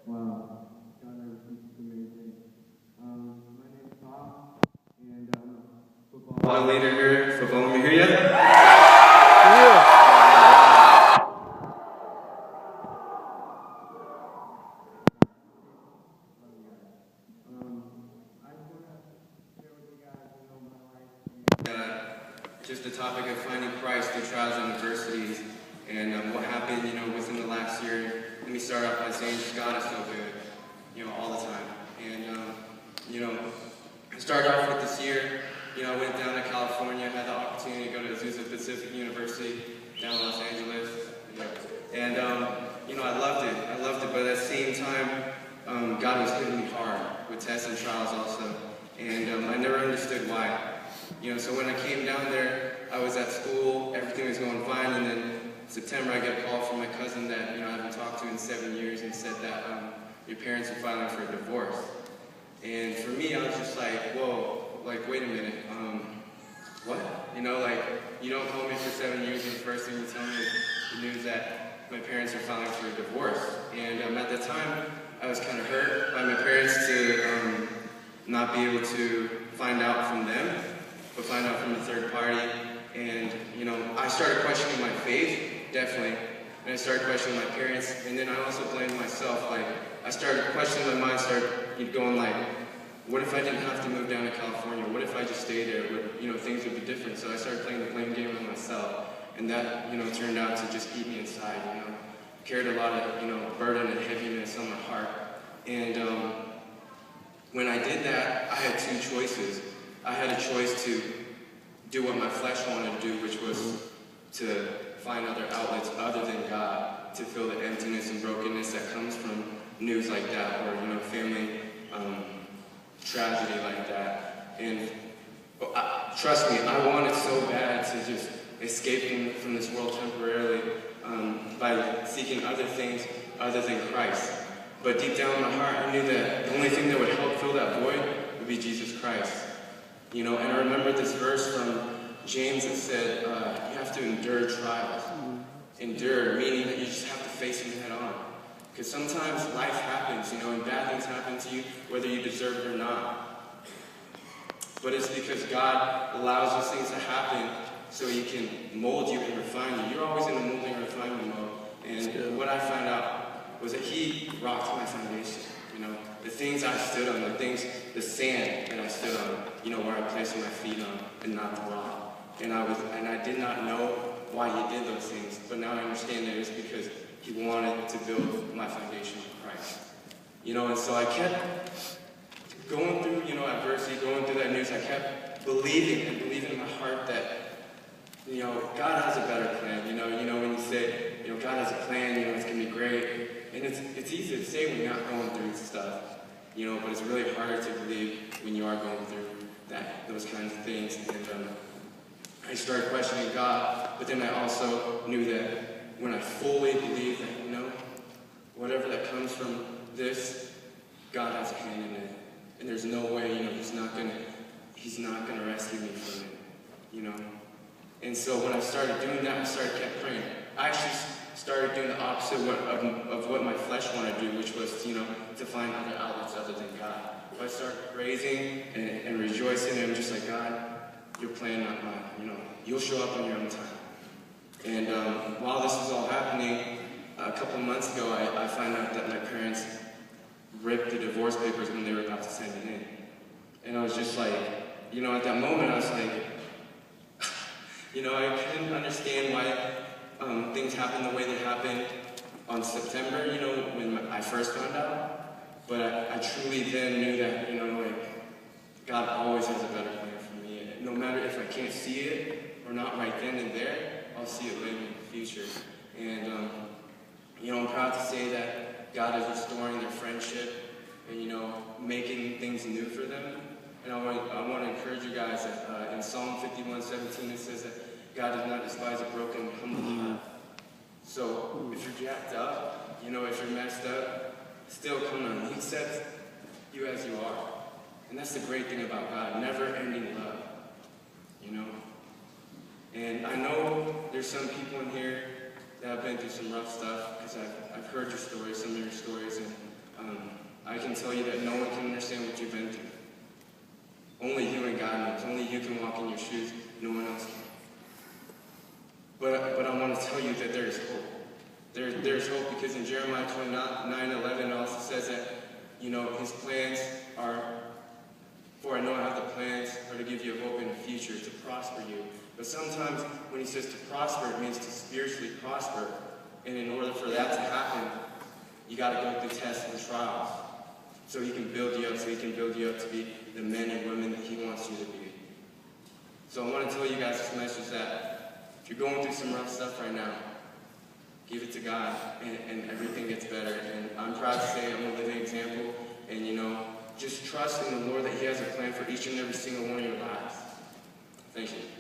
Wow, God is amazing. My name's Tom, and I'm a football leader here. Football, let me hear you. I just want to share with you guys, my life. Just the topic of finding Christ through trials and adversities, and what happened, within the last year. Let me start off by saying, God is so good, all the time. And I started off with this year. I went down to California, had the opportunity to go to Pacific University down in Los Angeles, and I loved it. But at the same time, God was hitting me hard with tests and trials also, and I never understood why. So when I came down there, I was at school, everything was going fine, and then in September I get a call from my cousin that I haven't talked to in 7 years, and said that your parents are filing for a divorce. And for me, I was just like, whoa, wait a minute, what? You don't call me for 7 years, and the first thing you tell me is the news that my parents are filing for a divorce. And at the time, I was kind of hurt by my parents to not be able to find out from them, but find out from a third party. And, I started questioning my faith, definitely. And I started questioning my parents, and then I also blamed myself. I started questioning my mind, started going what if I didn't have to move down to California? What if I just stayed there? Things would be different. So I started playing the blame game on myself. And that, turned out to just eat me inside, Carried a lot of, burden and heaviness on my heart. And when I did that, I had two choices. I had a choice to do what my flesh wanted to do, which was to find other outlets other than God to fill the emptiness and brokenness that comes from news like that, or family tragedy like that. And trust me, I wanted so bad to just escape from this world temporarily by seeking other things other than Christ. But deep down in my heart, I knew that the only thing that would help fill that void would be Jesus Christ. And I remember this verse from James that said, you have to endure trials. Endure, meaning that you just have to face them head on. Because sometimes life happens, and bad things happen to you, whether you deserve it or not. But it's because God allows those things to happen so He can mold you and refine you. You're always in a molding and refinement mode. And what I found out was that He rocked my foundation. The things I stood on, the sand that I stood on, where I placed my feet on, and not the rock. And I did not know why He did those things, but now I understand that it's because He wanted to build my foundation with Christ. And so I kept going through, adversity, going through that news. I kept believing in my heart that, God has a better plan. When you say, God has a plan, it's going to be great. And it's easy to say when you're not going through stuff, but it's really harder to believe when you are going through those kinds of things. And I started questioning God, but then I also knew that when I fully believe that, whatever that comes from this, God has a hand in it. And there's no way, He's not gonna rescue me from it, And so when I started doing that, kept praying. I actually started doing the opposite of what my flesh wanted to do, which was, to find other outlets other than God. So I started praising and rejoicing, and I'm just like, God, your plan, not mine. You'll show up on your own time. And while this was all happening, a couple of months ago, I found out that my parents ripped the divorce papers when they were about to send it in. And I was just like, at that moment, I was like, I couldn't understand why things happened the way they happened on September, when I first found out. But I truly then knew that, God always has a better plan for me. No matter if I can't see it or not right then and there, I'll see it later in the future. And, I'm proud to say that God is restoring their friendship and, making things new for them. And I want to encourage you guys that in Psalm 51:17 it says that God does not despise a broken and humble heart. So if you're jacked up, if you're messed up, still come on. He accepts you as you are. And that's the great thing about God, never-ending love, And I know there's some people in here that have been through some rough stuff, because I've heard your stories, some of your stories, and can tell you that no one can understand what you've been through. Only you and God knows. Only you can walk in your shoes. No one else can. But I want to tell you that there is hope. There's hope because in Jeremiah 29:11 it also says that, his plans are, for I know I have the plans are to give you a hope in the future, to prosper you. But sometimes when he says to prosper, it means to spiritually prosper. And in order for that to happen, you got to go through tests and trials. So he can build you up, to be the men and women that he wants you to be. So I want to tell you guys this message that if you're going through some rough stuff right now, give it to God, and everything gets better. And I'm proud to say I'm a living example. And, just trust in the Lord that he has a plan for each and every single one of your lives. Thank you.